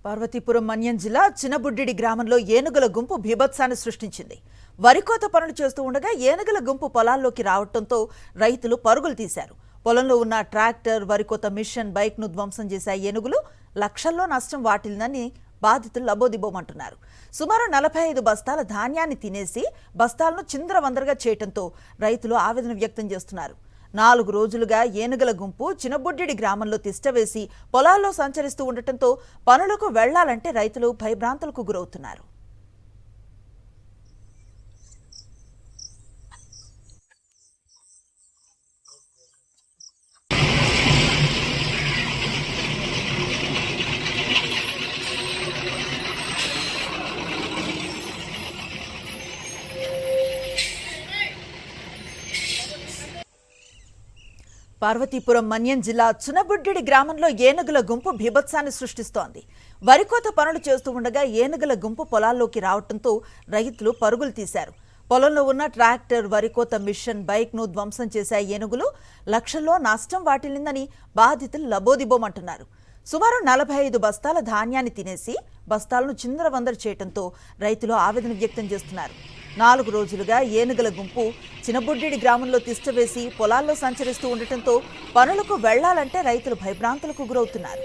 పార్వతీపురం మన్యం జిల్లా చినబుడ్డిడి గ్రామంలో ఏనుగుల గుంపు బీభత్సాన్ని సృష్టించింది. వరికోత పనులు చేస్తూ ఉండగా ఏనుగుల గుంపు పొలాల్లోకి రావడంతో రైతులు పరుగులు తీశారు. పొలంలో ఉన్న ట్రాక్టర్, వరికోత మిషన్, బైక్ను ధ్వంసం చేసే ఏనుగులు లక్షల్లో నష్టం వాటిల్లిందని బాధితులు లబోదిబోమంటున్నారు. సుమారు 45 బస్తాల ధాన్యాన్ని తినేసి బస్తాలను చిందరవందరగా చేయడంతో రైతులు ఆవేదన వ్యక్తం చేస్తున్నారు. 4 రోజులుగా ఏనుగుల గుంపు చినబుడ్డిడి గ్రామంలో తిష్టవేసి పొలాల్లో సంచరిస్తూ ఉండటంతో పనులకు వెళ్లాలంటే రైతులు భయభ్రాంతులకు గురవుతున్నారు. పార్వతీపురం మన్యం జిల్లా చినబుడ్డిడి గ్రామంలో ఏనుగుల గుంపు బీభత్సాన్ని సృష్టిస్తోంది. వరికోత పనులు చేస్తూ ఉండగా ఏనుగుల గుంపు పొలాల్లోకి రావడంతో రైతులు పరుగులు తీశారు. పొలంలో ఉన్న ట్రాక్టర్, వరికోత మిషన్, బైక్ను ధ్వంసం చేసే ఏనుగులు లక్షల్లో నష్టం వాటిల్లిందని బాధితులు లబోదిబోమంటున్నారు. సుమారు 45 బస్తాల ధాన్యాన్ని తినేసి బస్తాలను చిందరవందర చేయడంతో రైతులు ఆవేదన వ్యక్తం చేస్తున్నారు. 4 రోజులుగా ఏనుగుల గుంపు చినబుడ్డిడి గ్రామంలో తిష్టవేసి పొలాల్లో సంచరిస్తూ ఉండటంతో పనులకు వెళ్లాలంటే రైతులు భయభ్రాంతులకు గురవుతున్నారు.